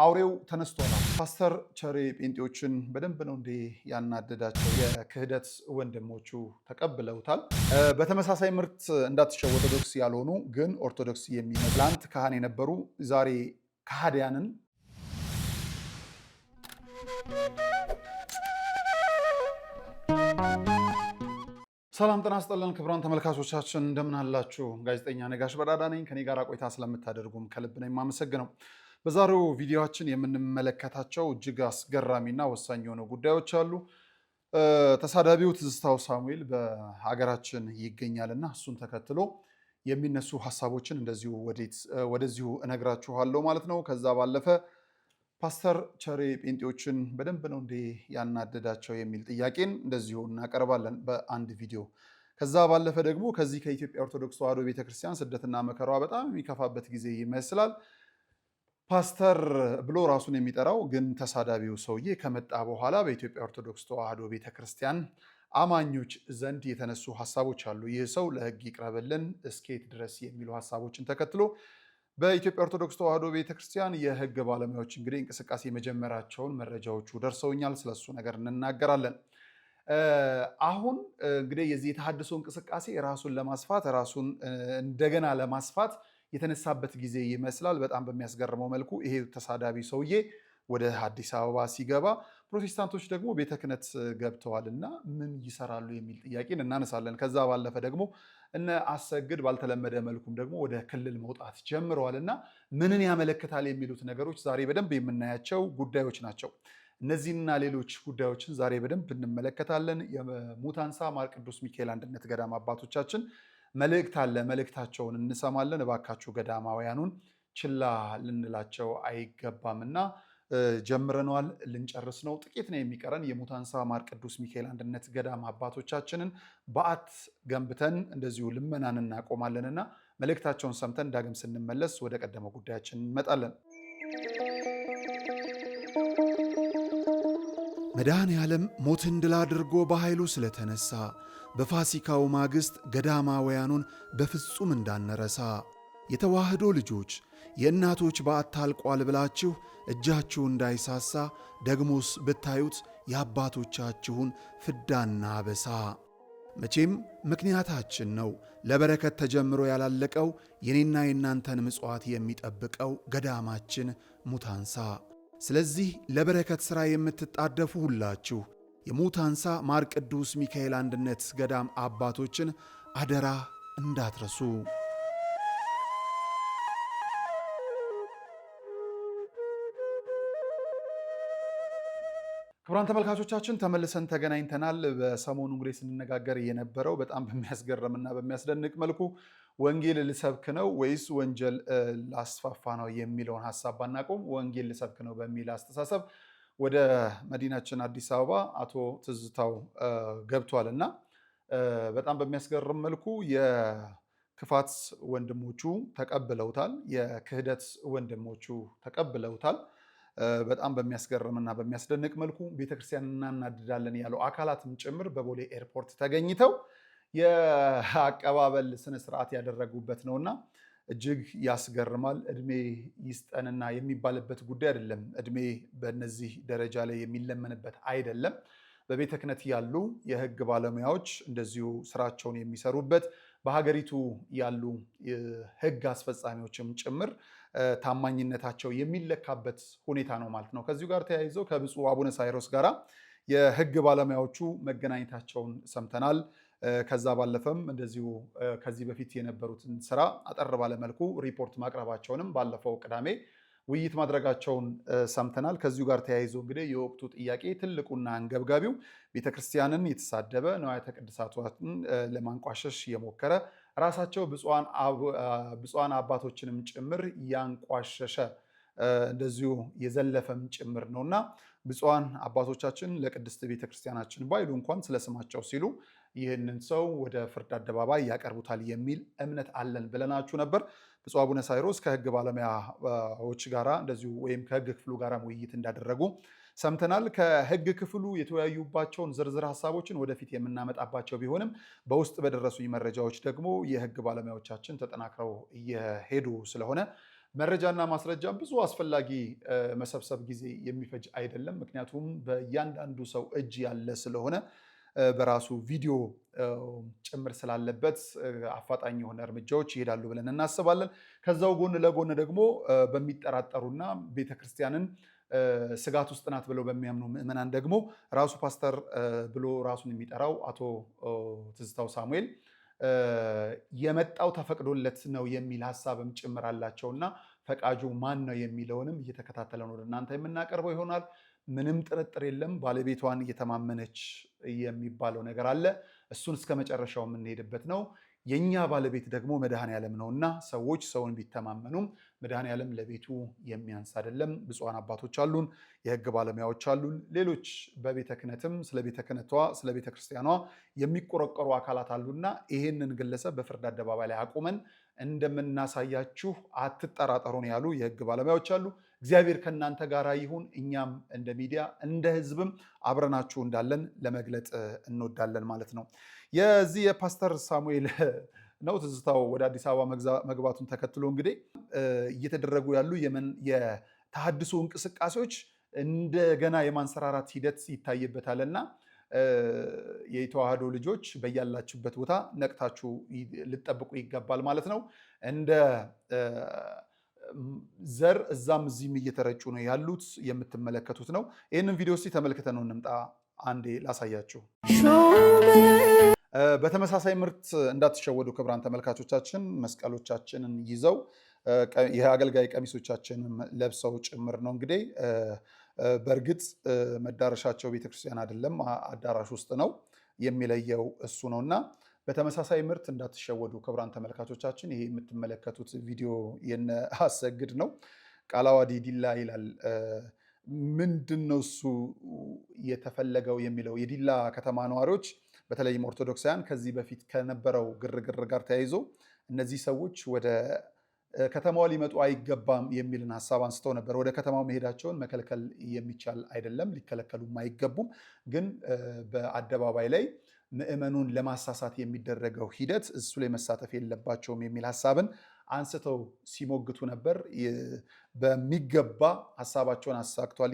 አውሬው ተነስቷል። ፓስተር ቸሬ ጴንጤዎችን በደንብ ነው እንዴ ያናደዳቸው? የክህደት ወንድሞቹ ተቀብለውታል። በተመሳሳይ ምርት እንዳትሸው ኦርቶዶክስ ያልሆኑ ግን ኦርቶዶክስ የሚመስሉ ትላንት ካህን የነበሩ ዛሬ ከሃዲያንን ሰላም ጤና ይስጥልን ክቡራን ተመልካቾቻችን እንደምን አላችሁ? ጋዜጠኛ ነጋሽ በዳዳ ነኝ። ከኔ ጋር ቆይታ ስለምታደርጉም ከልብ ነው የማመሰግነው። በዛሬው ቪዲዮአችን የምንመለከታቸው እጅግ አስገራሚና ወሳኝ የሆኑ ጉዳዮች አሉ። ተሳዳቢው ትዝታው ሳሙኤል በሀገራችን ይገኛልና እሱን ተከትሎ የሚነሱ ሀሳቦችን ወደዚሁ እነግራችኋለሁ ማለት ነው። ከዛ ባለፈ ፓስተር ቸሬ ጴንጤዎችን በደንብ ነው እንዴ ያናደዳቸው የሚል ጥያቄን እንደዚሁ እናቀርባለን በአንድ ቪዲዮ። ከዛ ባለፈ ደግሞ ከዚህ ከኢትዮጵያ ኦርቶዶክስ ተዋሕዶ ቤተክርስቲያን ስደትና መከራዋ በጣም የሚከፋበት ጊዜ ይመስላል። ፓስተር ብሎ ራሱን የሚጠራው ግን ተሳዳቢው ሰውዬ ከመጣ በኋላ በኢትዮጵያ ኦርቶዶክስ ተዋሕዶ ቤተክርስቲያን አማኞች ዘንድ የተነሱ ሀሳቦች አሉ። ይህ ሰው ለሕግ ይቅረብልን እስኬት ድረስ የሚሉ ሀሳቦችን ተከትሎ በኢትዮጵያ ኦርቶዶክስ ተዋሕዶ ቤተክርስቲያን የሕግ ባለሙያዎች እንግዲህ እንቅስቃሴ መጀመራቸውን መረጃዎቹ ደርሰውኛል። ስለሱ ነገር እንናገራለን። አሁን እንግዲህ የዚህ የተሃድሶ እንቅስቃሴ ራሱን ለማስፋት ራሱን እንደገና ለማስፋት የተነሳበት ጊዜ ይመስላል። በጣም በሚያስገርመው መልኩ ይሄ ተሳዳቢ ሰውዬ ወደ አዲስ አበባ ሲገባ ፕሮቴስታንቶች ደግሞ ቤተ ክህነት ገብተዋልና ምን ይሰራሉ የሚል ጥያቄን እናነሳለን። ከዛ ባለፈ ደግሞ እነ አሰግድ ባልተለመደ መልኩም ደግሞ ወደ ክልል መውጣት ጀምረዋልና ምንን ያመለክታል የሚሉት ነገሮች ዛሬ በደንብ የምናያቸው ጉዳዮች ናቸው። እነዚህና ሌሎች ጉዳዮችን ዛሬ በደንብ እንመለከታለን። የሙታንሳ ማር ቅዱስ ሚካኤል አንድነት ገዳም አባቶቻችን መልእክት አለ፣ መልእክታቸውን እንሰማለን። እባካችሁ ገዳማውያኑን ችላ ልንላቸው አይገባምና ጀምረነዋል፣ ልንጨርስ ነው። ጥቂት ነው የሚቀረን። የሙታንሳ ማር ቅዱስ ሚካኤል አንድነት ገዳም አባቶቻችንን በዓት ገንብተን እንደዚሁ ልመናን እናቆማለንና መልእክታቸውን ሰምተን ዳግም ስንመለስ ወደ ቀደመው ጉዳያችን እንመጣለን። መድኃኔ ዓለም ሞትን ድል አድርጎ በኃይሉ ስለተነሳ በፋሲካው ማግስት ገዳማውያኑን በፍጹም እንዳንረሳ የተዋህዶ ልጆች የእናቶች በዓት ታልቋል ብላችሁ እጃችሁ እንዳይሳሳ ደግሞስ ብታዩት የአባቶቻችሁን ፍዳና አበሳ። መቼም ምክንያታችን ነው ለበረከት ተጀምሮ ያላለቀው የኔና የእናንተን ምጽዋት የሚጠብቀው ገዳማችን ሙታንሳ። ስለዚህ ለበረከት ሥራ የምትጣደፉ ሁላችሁ የሙታንሳ ማር ቅዱስ ሚካኤል አንድነት ገዳም አባቶችን አደራ እንዳትረሱ። ክቡራን ተመልካቾቻችን ተመልሰን ተገናኝተናል። በሰሞኑ እንግዲህ ስንነጋገር የነበረው በጣም በሚያስገርምና በሚያስደንቅ መልኩ ወንጌል ልሰብክ ነው ወይስ ወንጀል ላስፋፋ ነው የሚለውን ሀሳብ ባናቆም ወንጌል ልሰብክ ነው በሚል አስተሳሰብ ወደ መዲናችን አዲስ አበባ አቶ ትዝታው ገብቷል እና በጣም በሚያስገርም መልኩ የክፋት ወንድሞቹ ተቀብለውታል፣ የክህደት ወንድሞቹ ተቀብለውታል። በጣም በሚያስገርምና በሚያስደንቅ መልኩ ቤተክርስቲያን እናናድዳለን ያሉ አካላትም ጭምር በቦሌ ኤርፖርት ተገኝተው የአቀባበል ስነስርዓት ያደረጉበት ነውና እጅግ ያስገርማል። እድሜ ይስጠንና የሚባልበት ጉዳይ አይደለም። እድሜ በእነዚህ ደረጃ ላይ የሚለመንበት አይደለም። በቤተ ክህነት ያሉ የሕግ ባለሙያዎች እንደዚሁ ስራቸውን የሚሰሩበት በሀገሪቱ ያሉ ሕግ አስፈጻሚዎችም ጭምር ታማኝነታቸው የሚለካበት ሁኔታ ነው ማለት ነው። ከዚሁ ጋር ተያይዘው ከብፁዕ አቡነ ሳይሮስ ጋራ የሕግ ባለሙያዎቹ መገናኘታቸውን ሰምተናል። ከዛ ባለፈም እንደዚሁ ከዚህ በፊት የነበሩትን ስራ አጠር ባለመልኩ ሪፖርት ማቅረባቸውንም ባለፈው ቅዳሜ ውይይት ማድረጋቸውን ሰምተናል። ከዚሁ ጋር ተያይዞ እንግዲህ የወቅቱ ጥያቄ ትልቁና አንገብጋቢው ቤተክርስቲያንን የተሳደበ ንዋያተ ቅድሳትን ለማንቋሸሽ የሞከረ ራሳቸው ብፁዓን አባቶችንም ጭምር ያንቋሸሸ እንደዚሁ የዘለፈም ጭምር ነውና ብፁዓን አባቶቻችን ለቅድስት ቤተክርስቲያናችን ባይሉ እንኳን ስለስማቸው ሲሉ ይህንን ሰው ወደ ፍርድ አደባባይ ያቀርቡታል የሚል እምነት አለን ብለናችሁ ነበር። ብፁዕ አቡነ ሳይሮስ ከሕግ ባለሙያዎች ጋራ እንደዚሁ ወይም ከሕግ ክፍሉ ጋራ ውይይት እንዳደረጉ ሰምተናል። ከሕግ ክፍሉ የተወያዩባቸውን ዝርዝር ሀሳቦችን ወደፊት የምናመጣባቸው ቢሆንም በውስጥ በደረሱኝ መረጃዎች ደግሞ የሕግ ባለሙያዎቻችን ተጠናክረው እየሄዱ ስለሆነ መረጃና ማስረጃም ብዙ አስፈላጊ መሰብሰብ ጊዜ የሚፈጅ አይደለም። ምክንያቱም በእያንዳንዱ ሰው እጅ ያለ ስለሆነ በራሱ ቪዲዮ ጭምር ስላለበት አፋጣኝ የሆነ እርምጃዎች ይሄዳሉ ብለን እናስባለን። ከዛው ጎን ለጎን ደግሞ በሚጠራጠሩና ቤተክርስቲያንን ስጋት ውስጥ ናት ብለው በሚያምኑ ምዕመናን ደግሞ ራሱ ፓስተር ብሎ ራሱን የሚጠራው አቶ ትዝታው ሳሙኤል የመጣው ተፈቅዶለት ነው የሚል ሀሳብም ጭምር አላቸውና ፈቃጁ ማን ነው የሚለውንም እየተከታተለን ወደ እናንተ የምናቀርበው ይሆናል። ምንም ጥርጥር የለም ባለቤቷን እየተማመነች የሚባለው ነገር አለ። እሱን እስከ መጨረሻው የምንሄድበት ነው። የኛ ባለቤት ደግሞ መድኃኔዓለም ነውና ሰዎች ሰውን ቢተማመኑም መድኃኔዓለም ለቤቱ የሚያንስ አይደለም። ብፁዓን አባቶች አሉን፣ የህግ ባለሙያዎች አሉን፣ ሌሎች በቤተ ክህነትም ስለ ቤተ ክህነቷ ስለ ቤተ ክርስቲያኗ የሚቆረቆሩ አካላት አሉና ይህንን ግለሰብ በፍርድ አደባባይ ላይ አቁመን እንደምናሳያችሁ አትጠራጠሩን ያሉ የህግ ባለሙያዎች አሉ። እግዚአብሔር ከእናንተ ጋር ይሁን። እኛም እንደ ሚዲያ እንደ ህዝብም አብረናችሁ እንዳለን ለመግለጥ እንወዳለን ማለት ነው። የዚህ የፓስተር ሳሙኤል ነው ትዝታው ወደ አዲስ አበባ መግባቱን ተከትሎ እንግዲህ እየተደረጉ ያሉ የተሐድሶ እንቅስቃሴዎች እንደገና የማንሰራራት ሂደት ይታይበታልና የተዋህዶ ልጆች በያላችሁበት ቦታ ነቅታችሁ ልጠብቁ ይገባል ማለት ነው። እንደ ዘር እዛም እዚህም እየተረጩ ነው ያሉት፣ የምትመለከቱት ነው። ይህንን ቪዲዮ እስቲ ተመልክተን ነው እንምጣ። አንዴ ላሳያችሁ። በተመሳሳይ ምርት እንዳትሸወዱ ክቡራን ተመልካቾቻችን፣ መስቀሎቻችንን ይዘው የአገልጋይ ቀሚሶቻችንን ለብሰው ጭምር ነው እንግዲህ በእርግጥ መዳረሻቸው ቤተክርስቲያን አይደለም፣ አዳራሽ ውስጥ ነው። የሚለየው እሱ ነውና በተመሳሳይ ምርት እንዳትሸወዱ ክቡራን ተመልካቾቻችን። ይሄ የምትመለከቱት ቪዲዮ የነ አሰግድ ነው። ቃላዋዲ ዲላ ይላል። ምንድነው እሱ የተፈለገው የሚለው የዲላ ከተማ ነዋሪዎች በተለይም ኦርቶዶክሳውያን ከዚህ በፊት ከነበረው ግርግር ጋር ተያይዞ እነዚህ ሰዎች ወደ ከተማዋ ሊመጡ አይገባም የሚልን ሀሳብ አንስተው ነበር። ወደ ከተማው መሄዳቸውን መከልከል የሚቻል አይደለም፣ ሊከለከሉም አይገቡም። ግን በአደባባይ ላይ ምዕመኑን ለማሳሳት የሚደረገው ሂደት እሱ ላይ መሳተፍ የለባቸውም የሚል ሀሳብን አንስተው ሲሞግቱ ነበር። በሚገባ ሀሳባቸውን አሳክቷል።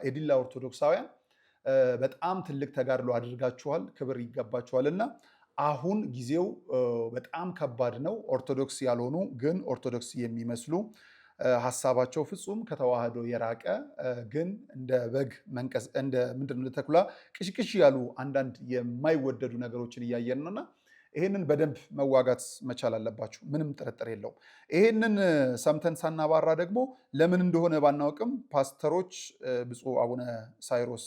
የዲላ ኦርቶዶክሳውያን በጣም ትልቅ ተጋድሎ አድርጋችኋል፣ ክብር ይገባችኋልና አሁን ጊዜው በጣም ከባድ ነው። ኦርቶዶክስ ያልሆኑ ግን ኦርቶዶክስ የሚመስሉ ሀሳባቸው ፍጹም ከተዋህዶ የራቀ ግን እንደ በግ መንቀስ እንደ ምንድነው ተኩላ ቅሽቅሽ ያሉ አንዳንድ የማይወደዱ ነገሮችን እያየን ነውና ይሄንን በደንብ መዋጋት መቻል አለባችሁ። ምንም ጥርጥር የለውም። ይሄንን ሰምተን ሳናባራ ደግሞ ለምን እንደሆነ ባናውቅም ፓስተሮች ብፁዕ አቡነ ሳይሮስ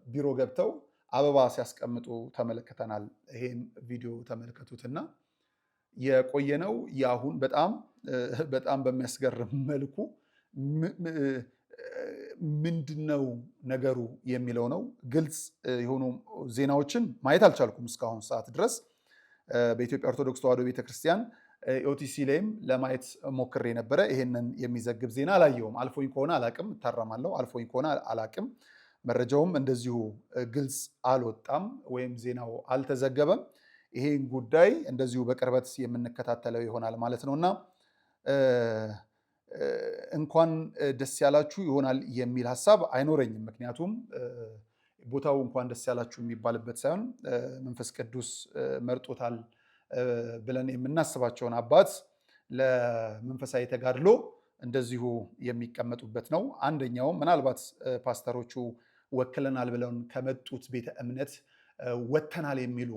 ቢሮ ገብተው አበባ ሲያስቀምጡ ተመልክተናል። ይሄን ቪዲዮ ተመልከቱትና የቆየነው የአሁን በጣም በሚያስገርም መልኩ ምንድነው ነገሩ የሚለው ነው። ግልጽ የሆኑ ዜናዎችን ማየት አልቻልኩም እስካሁን ሰዓት ድረስ። በኢትዮጵያ ኦርቶዶክስ ተዋሕዶ ቤተክርስቲያን ኦቲሲ ላይም ለማየት ሞክሬ ነበረ። ይሄንን የሚዘግብ ዜና አላየውም። አልፎኝ ከሆነ አላቅም፣ እታረማለሁ። አልፎኝ ከሆነ አላቅም። መረጃውም እንደዚሁ ግልጽ አልወጣም ወይም ዜናው አልተዘገበም። ይሄን ጉዳይ እንደዚሁ በቅርበት የምንከታተለው ይሆናል ማለት ነውና እንኳን ደስ ያላችሁ ይሆናል የሚል ሀሳብ አይኖረኝም። ምክንያቱም ቦታው እንኳን ደስ ያላችሁ የሚባልበት ሳይሆን መንፈስ ቅዱስ መርጦታል ብለን የምናስባቸውን አባት ለመንፈሳዊ ተጋድሎ እንደዚሁ የሚቀመጡበት ነው። አንደኛው ምናልባት ፓስተሮቹ ወክለናል ብለውን ከመጡት ቤተ እምነት ወተናል የሚሉ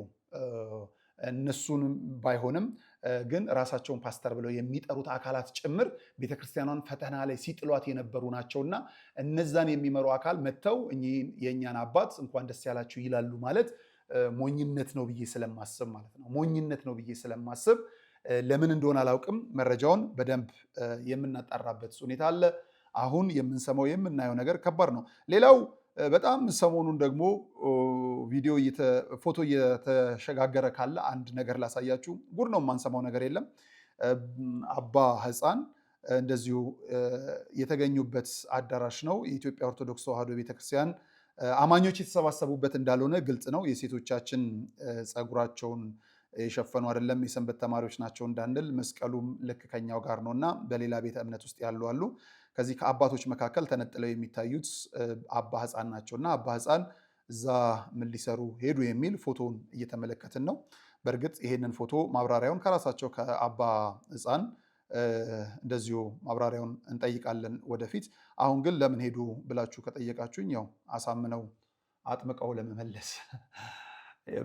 እነሱንም ባይሆንም ግን ራሳቸውን ፓስተር ብለው የሚጠሩት አካላት ጭምር ቤተክርስቲያኗን ፈተና ላይ ሲጥሏት የነበሩ ናቸውና እነዛን የሚመሩ አካል መጥተው የእኛን አባት እንኳን ደስ ያላችሁ ይላሉ ማለት ሞኝነት ነው ብዬ ስለማስብ ማለት ነው። ሞኝነት ነው ብዬ ስለማስብ ለምን እንደሆነ አላውቅም። መረጃውን በደንብ የምናጣራበት ሁኔታ አለ። አሁን የምንሰማው የምናየው ነገር ከባድ ነው። ሌላው በጣም ሰሞኑን ደግሞ ቪዲዮ ፎቶ እየተሸጋገረ ካለ አንድ ነገር ላሳያችሁ። ጉድ ነው፣ የማንሰማው ነገር የለም። አባ ሕፃን እንደዚሁ የተገኙበት አዳራሽ ነው። የኢትዮጵያ ኦርቶዶክስ ተዋሕዶ ቤተክርስቲያን አማኞች የተሰባሰቡበት እንዳልሆነ ግልጽ ነው። የሴቶቻችን ፀጉራቸውን የሸፈኑ አይደለም የሰንበት ተማሪዎች ናቸው እንዳንል መስቀሉም ልክ ከኛው ጋር ነውና በሌላ ቤተ እምነት ውስጥ ያሉ አሉ። ከዚህ ከአባቶች መካከል ተነጥለው የሚታዩት አባ ሕፃን ናቸውና አባ ሕፃን እዛ ምን ሊሰሩ ሄዱ የሚል ፎቶን እየተመለከትን ነው። በእርግጥ ይሄንን ፎቶ ማብራሪያውን ከራሳቸው ከአባ ሕፃን እንደዚሁ ማብራሪያውን እንጠይቃለን ወደፊት። አሁን ግን ለምን ሄዱ ብላችሁ ከጠየቃችሁኝ ያው አሳምነው አጥምቀው ለመመለስ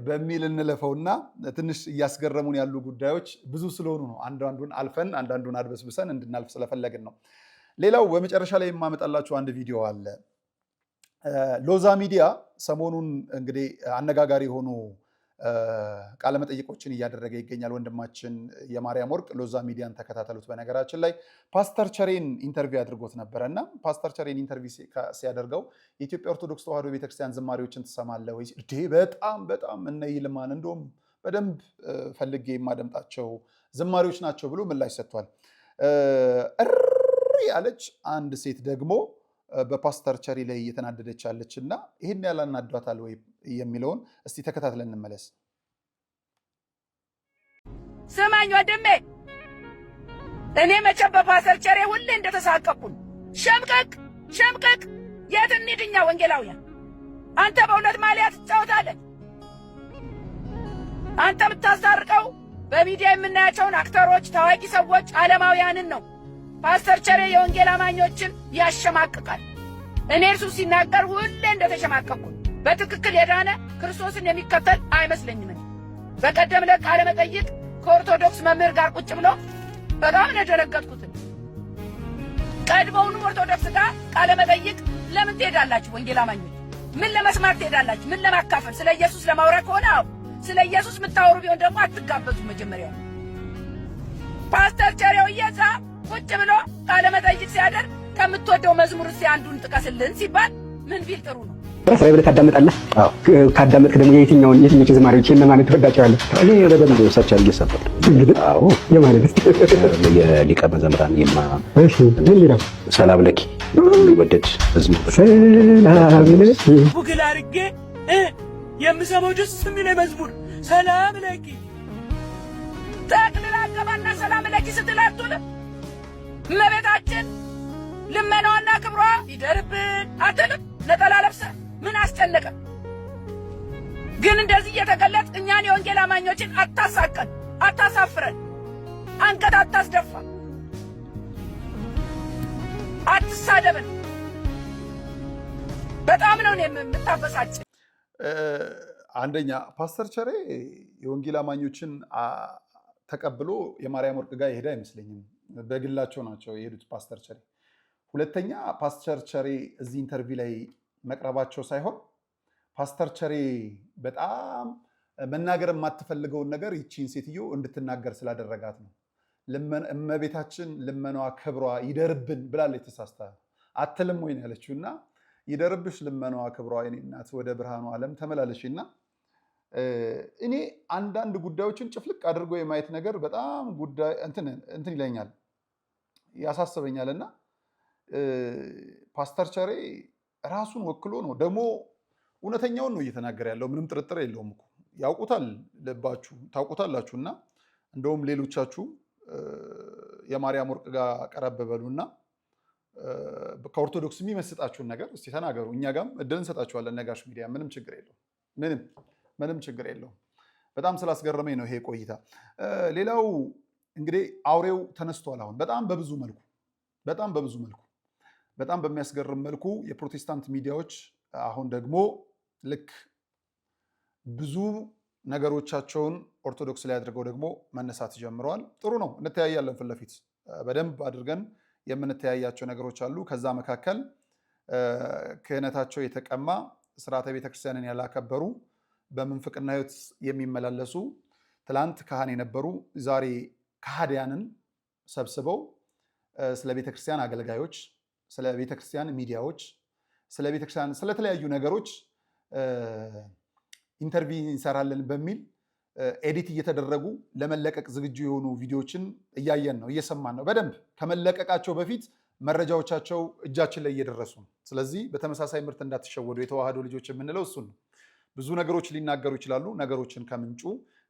በሚል እንለፈውና ትንሽ እያስገረሙን ያሉ ጉዳዮች ብዙ ስለሆኑ ነው አንዳንዱን አልፈን አንዳንዱን አድበስብሰን እንድናልፍ ስለፈለግን ነው። ሌላው በመጨረሻ ላይ የማመጣላችሁ አንድ ቪዲዮ አለ። ሎዛ ሚዲያ ሰሞኑን እንግዲህ አነጋጋሪ ሆኖ ቃለመጠይቆችን እያደረገ ይገኛል። ወንድማችን የማርያም ወርቅ ሎዛ ሚዲያን ተከታተሉት። በነገራችን ላይ ፓስተር ቸሬን ኢንተርቪው አድርጎት ነበረ እና ፓስተር ቸሬን ኢንተርቪው ሲያደርገው የኢትዮጵያ ኦርቶዶክስ ተዋሕዶ ቤተክርስቲያን ዝማሬዎችን ትሰማለህ ወይ? በጣም እነ ይልማን እንደውም በደንብ ፈልጌ የማደምጣቸው ዝማሬዎች ናቸው ብሎ ምላሽ ሰጥቷል። ያለች አንድ ሴት ደግሞ በፓስተር ቸሬ ላይ እየተናደደች አለች እና ይህን ያላናዷታል ወይ የሚለውን እስቲ ተከታትለን እንመለስ። ስማኝ ወንድሜ፣ እኔ መቼም በፓስተር ቸሬ ሁሌ እንደተሳቀቅኩ ሸምቀቅ የት እንሂድ እኛ ወንጌላውያን? አንተ በእውነት ማሊያ ትጫወታለህ። አንተ የምታስታርቀው በሚዲያ የምናያቸውን አክተሮች፣ ታዋቂ ሰዎች፣ ዓለማውያንን ነው። ፓስተር ቸሬ የወንጌል አማኞችን ያሸማቅቃል። እኔ እርሱ ሲናገር ሁሌ እንደተሸማቀቅኩ በትክክል የዳነ ክርስቶስን የሚከተል አይመስለኝም። በቀደም ዕለት ቃለ መጠይቅ ከኦርቶዶክስ መምህር ጋር ቁጭ ብሎ በጣም ነው የደነገጥኩት። ቀድሞውኑ ኦርቶዶክስ ጋር ቃለ መጠይቅ ለምን ትሄዳላችሁ? ወንጌል አማኞች ምን ለመስማት ትሄዳላችሁ? ምን ለማካፈል? ስለ ኢየሱስ ለማውራት ከሆነ አዎ፣ ስለ ኢየሱስ የምታወሩ ቢሆን ደግሞ አትጋበዙ። መጀመሪያው ፓስተር ቸሬው እየዛ ቁጭ ብሎ ቃለ መጠይቅ ሲያደርግ ከምትወደው መዝሙር እስቲ አንዱን ጥቀስልን ሲባል ምን ቢል ጥሩ ነው? ስራዬ ብለህ ታዳምጣለህ? አዎ። ካዳመጥክ ደግሞ የትኞቹ ዝማሬዎች እነማን ትወዳቸዋለህ? እኔ በደንብ ሰርች አድርጌ ሰማሁ። አዎ። የማለት የሊቀ መዘምራን ይልማ ምን ይላል? ሰላም ለኪ ወደድ መዝሙር ሰላም ለኪ ጉግል አድርጌ የምሰማው ደስ የሚል መዝሙር ሰላም ለኪ ጠቅልላ ገባና ሰላም ለኪ ስትላቱን እመቤታችን ልመናዋና ክብሯ ይደርብን አትልም? ነጠላ ለብሰ ምን አስጨነቀ? ግን እንደዚህ እየተገለጥ እኛን የወንጌል አማኞችን አታሳቀን፣ አታሳፍረን፣ አንገት አታስደፋ፣ አትሳደበን። በጣም ነው የምታበሳጭ። አንደኛ ፓስተር ቸሬ የወንጌል አማኞችን ተቀብሎ የማርያም ወርቅ ጋር የሄደ አይመስለኝም። በግላቸው ናቸው የሄዱት ፓስተር ቸሬ። ሁለተኛ ፓስተር ቸሬ እዚህ ኢንተርቪው ላይ መቅረባቸው ሳይሆን ፓስተር ቸሬ በጣም መናገር የማትፈልገውን ነገር ይቺን ሴትዮ እንድትናገር ስላደረጋት ነው። እመቤታችን ልመናዋ ክብሯ ይደርብን ብላለች። ተሳስታ አትልም ወይ ነው ያለችው። እና ይደርብሽ ልመናዋ ክብሯ የኔ እናት ወደ ብርሃኑ ዓለም ተመላለሽ። እና እኔ አንዳንድ ጉዳዮችን ጭፍልቅ አድርጎ የማየት ነገር በጣም ጉዳይ እንትን ይለኛል፣ ያሳስበኛል። እና ፓስተር ቸሬ ራሱን ወክሎ ነው ደግሞ እውነተኛውን ነው እየተናገረ ያለው። ምንም ጥርጥር የለውም እኮ ያውቁታል፣ ልባችሁ ታውቁታላችሁ። እና እንደውም ሌሎቻችሁ የማርያም ወርቅ ጋር ቀረብ በሉና ከኦርቶዶክስ የሚመስጣችሁን ነገር እስቲ ተናገሩ። እኛ ጋርም እድል እንሰጣችኋለን። ነጋሽ ሚዲያ ምንም ችግር የለውም፣ ምንም ችግር የለውም። በጣም ስላስገረመኝ ነው ይሄ ቆይታ። ሌላው እንግዲህ አውሬው ተነስቷል። አሁን በጣም በብዙ መልኩ በጣም በሚያስገርም መልኩ የፕሮቴስታንት ሚዲያዎች አሁን ደግሞ ልክ ብዙ ነገሮቻቸውን ኦርቶዶክስ ላይ አድርገው ደግሞ መነሳት ጀምረዋል። ጥሩ ነው፣ እንተያያለን። ፊት ለፊት በደንብ አድርገን የምንተያያቸው ነገሮች አሉ። ከዛ መካከል ክህነታቸው የተቀማ ስርዓተ ቤተክርስቲያንን ያላከበሩ በምንፍቅና ሕይወት የሚመላለሱ ትላንት ካህን የነበሩ ዛሬ ከሃዲያንን ሰብስበው ስለ ቤተክርስቲያን አገልጋዮች፣ ስለ ቤተክርስቲያን ሚዲያዎች፣ ስለ ቤተክርስቲያን ስለተለያዩ ነገሮች ኢንተርቪው እንሰራለን በሚል ኤዲት እየተደረጉ ለመለቀቅ ዝግጁ የሆኑ ቪዲዮዎችን እያየን ነው፣ እየሰማን ነው። በደንብ ከመለቀቃቸው በፊት መረጃዎቻቸው እጃችን ላይ እየደረሱ ነው። ስለዚህ በተመሳሳይ ምርት እንዳትሸወዱ። የተዋህዶ ልጆች የምንለው እሱን ነው። ብዙ ነገሮች ሊናገሩ ይችላሉ። ነገሮችን ከምንጩ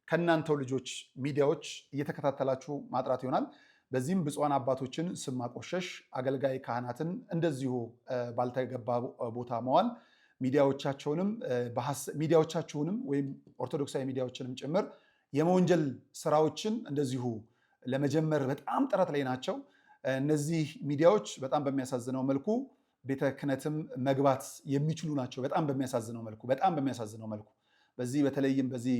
ከናንተው ልጆች ሚዲያዎች እየተከታተላችሁ ማጥራት ይሆናል። በዚህም ብፁዓን አባቶችን ስም ማቆሸሽ፣ አገልጋይ ካህናትን እንደዚሁ ባልተገባ ቦታ መዋል፣ ሚዲያዎቻችሁንም ወይም ኦርቶዶክሳዊ ሚዲያዎችንም ጭምር የመወንጀል ስራዎችን እንደዚሁ ለመጀመር በጣም ጥረት ላይ ናቸው። እነዚህ ሚዲያዎች በጣም በሚያሳዝነው መልኩ ቤተ ክህነትም መግባት የሚችሉ ናቸው። በጣም በሚያሳዝነው መልኩ በዚህ በተለይም በዚህ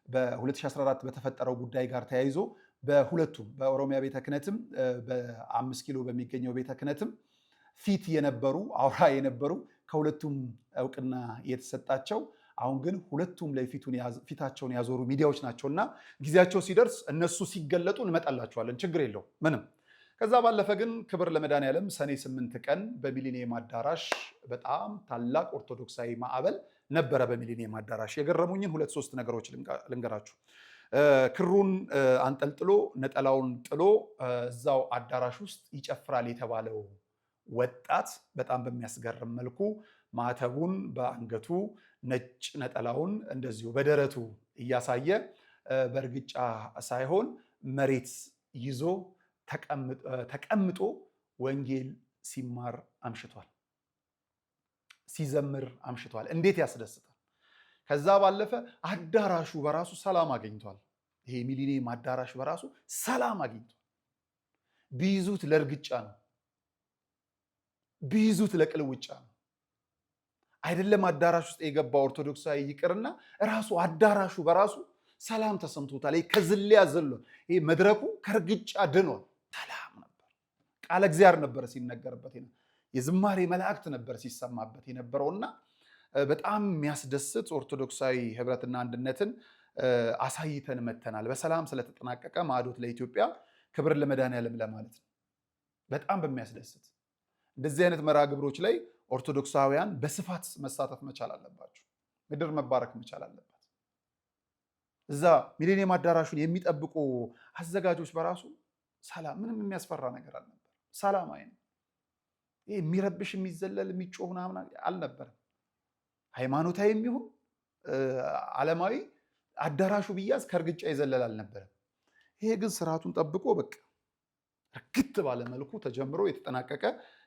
በ2014 በተፈጠረው ጉዳይ ጋር ተያይዞ በሁለቱም በኦሮሚያ ቤተ ክህነትም በ5 ኪሎ በሚገኘው ቤተ ክህነትም ፊት የነበሩ አውራ የነበሩ ከሁለቱም እውቅና የተሰጣቸው አሁን ግን ሁለቱም ላይ ፊታቸውን ያዞሩ ሚዲያዎች ናቸውና ጊዜያቸው ሲደርስ እነሱ ሲገለጡ እንመጣላቸዋለን። ችግር የለው ምንም። ከዛ ባለፈ ግን ክብር ለመድኃኔዓለም ሰኔ 8 ቀን በሚሊኒየም አዳራሽ በጣም ታላቅ ኦርቶዶክሳዊ ማዕበል ነበረ። በሚሊኒየም አዳራሽ የገረሙኝን 2-3 ነገሮች ልንገራችሁ። ክሩን አንጠልጥሎ ነጠላውን ጥሎ እዛው አዳራሽ ውስጥ ይጨፍራል የተባለው ወጣት በጣም በሚያስገርም መልኩ ማተቡን በአንገቱ ነጭ ነጠላውን እንደዚሁ በደረቱ እያሳየ በእርግጫ ሳይሆን መሬት ይዞ ተቀምጦ ወንጌል ሲማር አምሽቷል፣ ሲዘምር አምሽቷል። እንዴት ያስደስታል! ከዛ ባለፈ አዳራሹ በራሱ ሰላም አግኝቷል። ይሄ ሚሊኒየም አዳራሽ በራሱ ሰላም አግኝቷል። ቢይዙት ለእርግጫ ነው፣ ቢይዙት ለቅልውጫ ነው። አይደለም አዳራሽ ውስጥ የገባ ኦርቶዶክሳዊ ይቅርና ራሱ አዳራሹ በራሱ ሰላም ተሰምቶታል። ከዝሊያ ዘሎ ይሄ መድረኩ ከእርግጫ ድኗል። ሰላም ነበር። ቃለ እግዚአብሔር ነበር ሲነገርበት፣ የዝማሬ መላእክት ነበር ሲሰማበት የነበረውና በጣም የሚያስደስት ኦርቶዶክሳዊ ህብረትና አንድነትን አሳይተን መተናል። በሰላም ስለተጠናቀቀ ማዕዶት ለኢትዮጵያ ክብር ለመድኃኔዓለም ለማለት ነው። በጣም በሚያስደስት እንደዚህ አይነት መርሃ ግብሮች ላይ ኦርቶዶክሳውያን በስፋት መሳተፍ መቻል አለባቸው። ምድር መባረክ መቻል አለባት። እዛ ሚሊኒየም አዳራሹን የሚጠብቁ አዘጋጆች በራሱ ሰላም፣ ምንም የሚያስፈራ ነገር አልነበር። ሰላማዊ ነው። ይሄ የሚረብሽ የሚዘለል የሚጮህ ምናምን አልነበረም። ሃይማኖታዊ የሚሆን ዓለማዊ አዳራሹ ቢያዝ ከእርግጫ ይዘለል አልነበረም። ይሄ ግን ስርዓቱን ጠብቆ በቃ እርግጥ ባለ መልኩ ተጀምሮ የተጠናቀቀ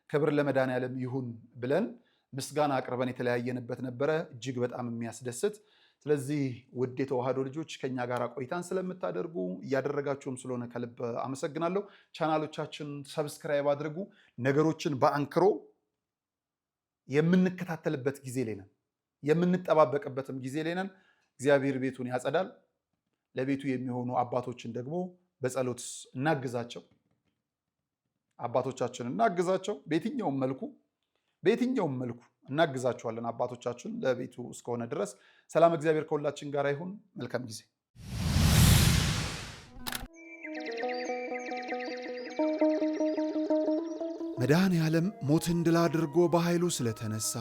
ክብር ለመድኃኔዓለም ይሁን ብለን ምስጋና አቅርበን የተለያየንበት ነበረ። እጅግ በጣም የሚያስደስት። ስለዚህ ውድ የተዋህዶ ልጆች ከኛ ጋር ቆይታን ስለምታደርጉ እያደረጋችሁም ስለሆነ ከልብ አመሰግናለሁ። ቻናሎቻችን ሰብስክራይብ አድርጉ። ነገሮችን በአንክሮ የምንከታተልበት ጊዜ ላይ ነን፣ የምንጠባበቅበትም ጊዜ ላይ ነን። እግዚአብሔር ቤቱን ያጸዳል። ለቤቱ የሚሆኑ አባቶችን ደግሞ በጸሎት እናግዛቸው። አባቶቻችን እናግዛቸው። በየትኛውም መልኩ እናግዛቸዋለን። አባቶቻችን ለቤቱ እስከሆነ ድረስ ሰላም እግዚአብሔር ከሁላችን ጋር ይሁን። መልካም ጊዜ። መድኃኔዓለም ሞትን ድል አድርጎ በኃይሉ ስለተነሳ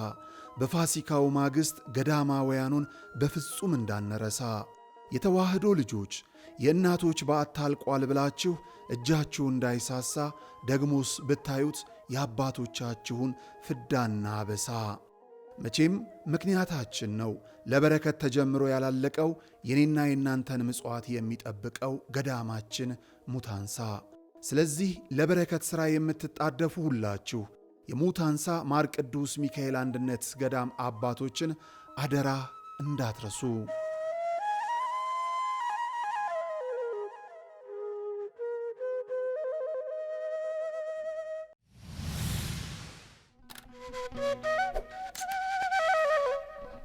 በፋሲካው ማግስት ገዳማውያኑን በፍጹም እንዳንረሳ የተዋህዶ ልጆች የእናቶች በዓት ታልቋል ብላችሁ እጃችሁ እንዳይሳሳ ደግሞስ ብታዩት የአባቶቻችሁን ፍዳና አበሳ። መቼም ምክንያታችን ነው ለበረከት ተጀምሮ ያላለቀው የኔና የእናንተን ምጽዋት የሚጠብቀው ገዳማችን ሙታንሳ። ስለዚህ ለበረከት ሥራ የምትጣደፉ ሁላችሁ የሙታንሳ ማር ቅዱስ ሚካኤል አንድነት ገዳም አባቶችን አደራ እንዳትረሱ።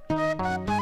Thank you.